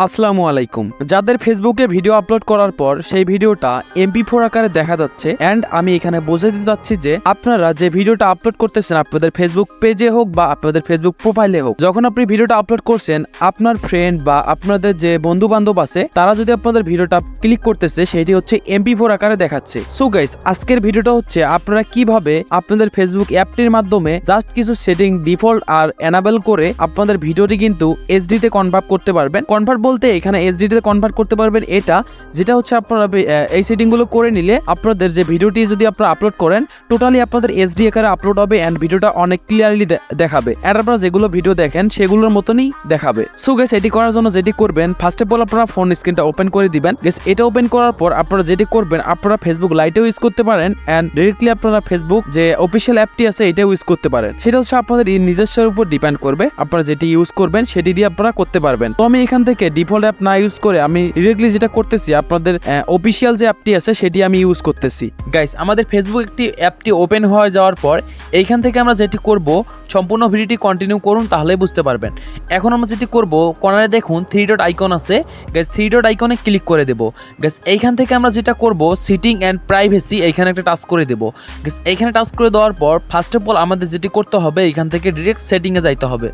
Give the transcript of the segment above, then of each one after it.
আসসালামু আলাইকুম। যাদের ফেসবুকে ভিডিও আপলোড করার পর সেই ভিডিওটা MP4 আকারে দেখা যাচ্ছে এন্ড আমি এখানে বোঝাতে যাচ্ছি যে আপনারা যে ভিডিওটা আপলোড করতেছেন আপনাদের ফেসবুক পেজে হোক বা আপনাদের ফেসবুক প্রোফাইলে হোক, যখন আপনি ভিডিওটা আপলোড করছেন আপনার ফ্রেন্ড বা আপনাদের যে বন্ধু বান্ধব আছে তারা যদি আপনাদের ভিডিওটা ক্লিক করতেছে সেটি হচ্ছে MP4 আকারে দেখাচ্ছে। সো গাইস, আজকের ভিডিওটা হচ্ছে আপনারা কিভাবে আপনাদের ফেসবুক অ্যাপটির মাধ্যমে জাস্ট কিছু সেটিং ডিফল্ট আর এনাবেল করে আপনাদের ভিডিওটি কিন্তু HD তে কনভার্ট করতে পারবেন। কনভার্ট বলতে এখানে HD তে কনভার্ট করতে পারবেন, এটা যেটা হচ্ছে আপনারা এই সেটিংগুলো করে নিলে আপনাদের যে ভিডিওটি যদি আপনারা আপলোড করেন টোটালি আপনাদের HD আকারে আপলোড হবে এন্ড ভিডিওটা অনেক ক্লিয়ারলি দেখাবে। আর আপনারা যেগুলো ভিডিও দেখেন সেগুলোর মতনই দেখাবে। সো গাইস, এটি করার জন্য যেটি করবেন, ফার্স্ট অফ অল আপনারা ফোন স্ক্রিনটা ওপেন করে দিবেন। গাইস, এটা ওপেন করার পর আপনারা যেটি করবেন, আপনারা ফেসবুক লাইটেও ইউজ করতে পারেন এন্ড ডাইরেক্টলি আপনারা ফেসবুক যে অফিশিয়াল অ্যাপটি আছে এটাও ইউজ করতে পারেন। সেটা হচ্ছে আপনাদের নিজস্বের উপর ডিপেন্ড করবে, আপনারা যেটি ইউজ করবেন সেটি দিয়ে আপনারা করতে পারবেন। তো আমি এখান থেকে ডিফল্ট অ্যাপ না ইউজ করে আমি ডিরেক্টলি যেটা করতেছি আপনাদের অফিশিয়াল যে অ্যাপটি আছে সেটি আমি ইউজ করতেছি। গাইস, আমাদের ফেসবুক একটি অ্যাপটি ওপেন হয়ে যাওয়ার পর এইখান থেকে আমরা যেটি করব, সম্পূর্ণ ভিডিওটি কন্টিনিউ করুন তাহলেই বুঝতে পারবেন। এখন আমরা যেটি করব, কর্নারে দেখুন 3 ডট আইকন আছে। গাইস, 3 ডট আইকনে ক্লিক করে দেব। গাইস, এইখান থেকে আমরা যেটা করব, সিটিং অ্যান্ড প্রাইভেসি এইখানে একটা টাচ করে দেব। গাইস, এইখানে টাচ করে দেওয়ার পর ফার্স্ট অফ অল আমাদের যেটি করতে হবে এইখান থেকে ডিরেক্ট সেটিংয়ে যাইতে হবে।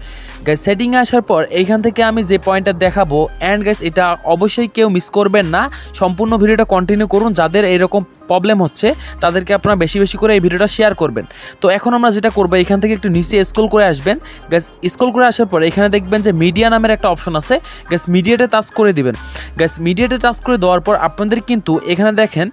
গাইস, সেটিংয়ে আসার পর এইখান থেকে আমি যে পয়েন্টটা দেখাবো অ্যান্ড গাইস এটা অবশ্যই কেউ মিস করবেন না, সম্পূর্ণ ভিডিওটা কন্টিনিউ করুন। যাদের এরকম প্রবলেম হচ্ছে তাদেরকে আপনারা বেশি বেশি করে এই ভিডিওটা শেয়ার করবেন। তো এখন আমরা যেটা করবো, এখান থেকে একটু নিচে স্ক্রল করে আসবেন। গাইস, স্ক্রল করে আসার পর এখানে দেখবেন যে মিডিয়া নামের একটা অপশন আছে। গাইস, মিডিয়াতে টাচ করে দিবেন। গাইস, মিডিয়াতে টাচ করে দেওয়ার পর আপনাদের কিন্তু এখানে দেখেন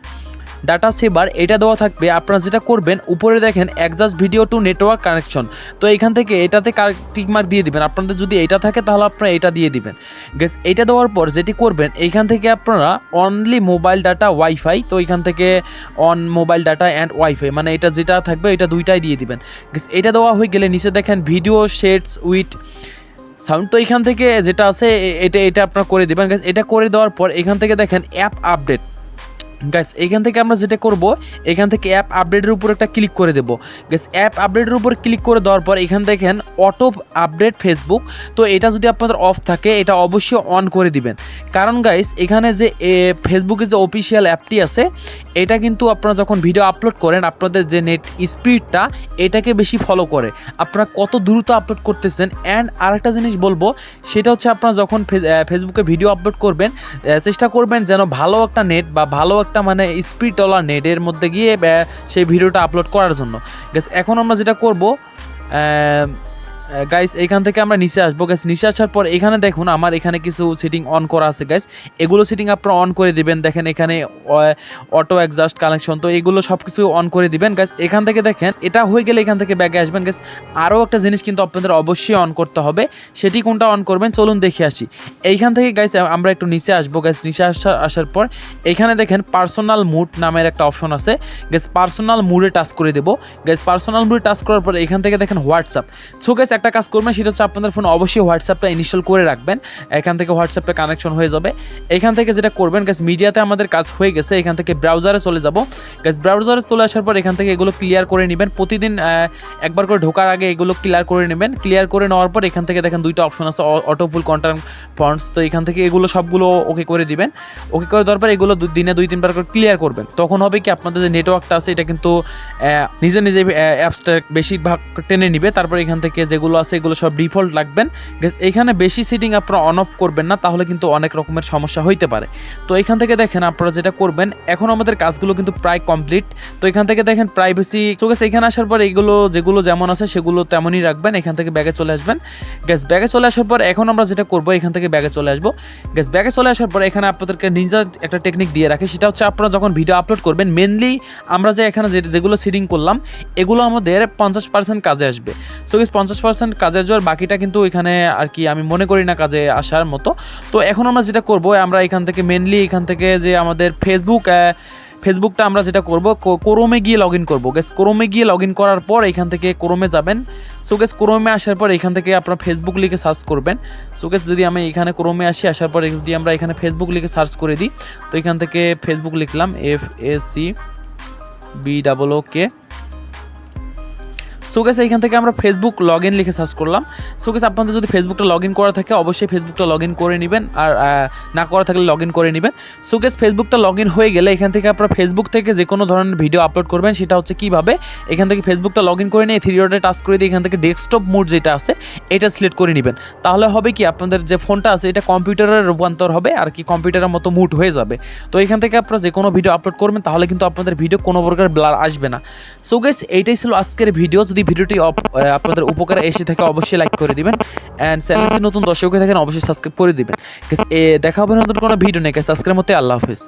ডাটা সেভার এটা দেওয়া থাকবে। আপনারা যেটা করবেন, উপরে দেখেন adjust video two network connection, তো এখান থেকে এটাতে টিক মার্ক দিয়ে দিবেন। আপনাদের যদি এটা থাকে তাহলে আপনারা এটা দিয়ে দিবেন। গাইস, এটা দেওয়ার পর যেটি করবেন, এইখান থেকে আপনারা অনলি মোবাইল ডাটা ওয়াইফাই, তো এখান থেকে on mobile data and wifi মানে এটা যেটা থাকবে এটা দুইটাই দিয়ে দিবেন। গাইস, এটা দেওয়া হয়ে গেলে নিচে দেখেন ভিডিও শেডস উইথ সাউন্ড, তো এখান থেকে যেটা আছে এটা আপনারা করে দিবেন। গাইস, এটা করে দেওয়ার পর এখান থেকে দেখেন অ্যাপ আপডেট। গাইস, এইখান থেকে আমরা যেটা করব, এখান থেকে অ্যাপ আপডেটের উপর একটা ক্লিক করে দেব। গাইস, অ্যাপ আপডেটের উপর ক্লিক করে দেওয়ার পর এখান দেখেন অটো আপডেট ফেসবুক, তো এটা যদি আপনাদের অফ থাকে এটা অবশ্যই অন করে দিবেন। কারণ গাইস, এখানে যে ফেসবুকের যে অফিসিয়াল অ্যাপটি আছে এটা কিন্তু আপনারা যখন ভিডিও আপলোড করেন আপনাদের যে নেট স্পিডটা এটাকে বেশি ফলো করে, আপনারা কত দ্রুত আপলোড করতেছেন। অ্যান্ড আরেকটা জিনিস বলবো, সেটা হচ্ছে আপনারা যখন ফেসবুকে ভিডিও আপলোড করবেন চেষ্টা করবেন যেন ভালো একটা নেট বা ভালো একটা মানে স্পিডওয়ালা নেটের মধ্যে গিয়ে সেই ভিডিওটা আপলোড করার জন্য। গাইস, এখন আমরা যেটা করব, গাইস এইখান থেকে আমরা নিচে আসবো। গাইস, নিচে আসার পর এখানে দেখুন আমার এখানে কিছু সেটিং অন করা আছে। গাইস, এগুলো সেটিং আপনারা অন করে দিবেন। দেখেন এখানে অটো অ্যাডজাস্ট কানেকশন, তো এগুলো সব কিছু অন করে দিবেন। গাইস, এখান থেকে দেখেন এটা হয়ে গেলে এখান থেকে ব্যাগে আসবেন। গাইস, আরও একটা জিনিস কিন্তু আপনাদের অবশ্যই অন করতে হবে, সেটি কোনটা অন করবেন চলুন দেখে আসি। এইখান থেকে গাইস আমরা একটু নিচে আসবো। গাইস, নিচে আসার পর এখানে দেখেন পার্সোনাল মুড নামের একটা অপশন আছে। গাইস, পার্সোনাল মুডে টাচ করে দেবো। গাইস, পার্সোনাল মুডে টাচ করার পর এখান থেকে দেখেন হোয়াটসঅ্যাপ। সো গাইস, একটা কাজ করবেন, সেটা হচ্ছে আপনাদের ফোনে অবশ্যই হোয়াটসঅ্যাপটা ইনস্টল করে রাখবেন। এখান থেকে হোয়াটসঅ্যাপটা কানেকশন হয়ে যাবে। এখান থেকে যেটা করবেন, গাইস মিডিয়াতে আমাদের কাজ হয়ে গেছে, এখান থেকে ব্রাউজারে চলে যাব। গাইস, ব্রাউজারে চলে আসার পর এখান থেকে এগুলো ক্লিয়ার করে নেবেন। প্রতিদিন একবার করে ঢোকার আগে এগুলো ক্লিয়ার করে নেবেন। ক্লিয়ার করে নেওয়ার পর এখান থেকে দেখেন দুইটা অপশন আছে, অটো ফুল কন্টেন্ট ফন্টস, তো এখান থেকে এগুলো সবগুলো ওকে করে দিবেন। ওকে করে দেওয়ার পর এগুলো দিনে 2-3 বার করে ক্লিয়ার করবেন। তখন হবে কি আপনাদের যে নেটওয়ার্কটা আছে এটা কিন্তু নিজে নিজে অ্যাপসটা বেশিরভাগ টেনে নিবে। তারপর এখান থেকে যেগুলো আছে এগুলো সব ডিফল্ট রাখবেন। গাইস, এখানে বেশি সেটিং আপনারা অন অফ করবেন না, তাহলে কিন্তু অনেক রকমের সমস্যা হইতে পারে। তো এখান থেকে দেখেন আপনারা যেটা করবেন, এখন আমাদের কাজগুলো কিন্তু প্রায় কমপ্লিট। তো এখান থেকে দেখেন প্রাইভেসি, তো গাইস এখানে আসার পর এগুলো যেগুলো যেমন আছে সেগুলো তেমনই রাখবেন। এখান থেকে ব্যাগে চলে আসবেন। গাইস, ব্যাগে চলে আসার পর এখন আমরা যেটা করব, এখান থেকে ব্যাগে চলে আসবো। গাইস, ব্যাগে চলে আসার পর এখানে আপনাদেরকে নিনজা একটা টেকনিক দিয়ে রাখে, সেটা হচ্ছে আপনারা যখন ভিডিও আপলোড করবেন মেনলি আমরা যে এখানে যেগুলো সেটিং করলাম এগুলো আমাদের 50% কাজে আসবে। সো গাইস, 50% কাজে আসবে, আর বাকিটা কিন্তু এখানে আর কি আমি মনে করি না কাজে আসার মতো। তো এখন আমরা যেটা করব, আমরা এখান থেকে মেনলি এখান থেকে যে আমাদের ফেসবুকটা আমরা যেটা করব, ক্রোমে গিয়ে লগ ইন করবো। গাইস, ক্রোমে গিয়ে লগ ইন করার পর এখান থেকে ক্রোমে যাবেন। সো গাইস, ক্রোমে আসার পর এখান থেকে আপনারা ফেসবুক লিখে সার্চ করবেন। সো গাইস, যদি আমি এখানে ক্রোমে আসি, আসার পর যদি আমরা এখানে ফেসবুক লিখে সার্চ করে দিই, তো এখান থেকে ফেসবুক লিখলাম FACBOOK। সো গাইস এইখান থেকে আমরা ফেসবুক লগ ইন লিখে সার্চ করলাম। সো গাইস আপনাদের যদি ফেসবুকটা লগ ইন করা থাকে অবশ্যই ফেসবুকটা লগ ইন করে নেবেন, আর না করা থাকলে লগ ইন করে নেবেন। সো গাইস ফেসবুকটা লগ ইন হয়ে গেলে এখান থেকে আপনারা ফেসবুক থেকে যে কোনো ধরনের ভিডিও আপলোড করবেন সেটা হচ্ছে কীভাবে, এখান থেকে ফেসবুকটা লগ ইন করে নিয়ে থ্রি ডটে টাচ করে দিয়ে এখান থেকে ডেস্কটপ মোড যেটা আছে এটা সিলেক্ট করে নেবেন। তাহলে হবে কি আপনাদের যে ফোনটা আছে এটা কম্পিউটারের রূপান্তর হবে আর কি, কম্পিউটারের মতো মুড হয়ে যাবে। তো এখান থেকে আপনারা যে কোনো ভিডিও আপলোড করবেন তাহলে কিন্তু আপনাদের ভিডিও কোনো প্রকার ব্লার আসবে না। সো গাইস এইটাই ছিল আজকের ভিডিও। যদি ভিডিওটি আপনাদের উপকারে এসে থাকে অবশ্যই লাইক করে দিবেন, অ্যান্ড চ্যানেলটি নতুন দর্শক হয়ে থাকেন অবশ্যই সাবস্ক্রাইব করে দিবেন। দেখা হবে নতুন কোনো ভিডিও নিয়ে। আজকের মতো আল্লাহ হাফেজ।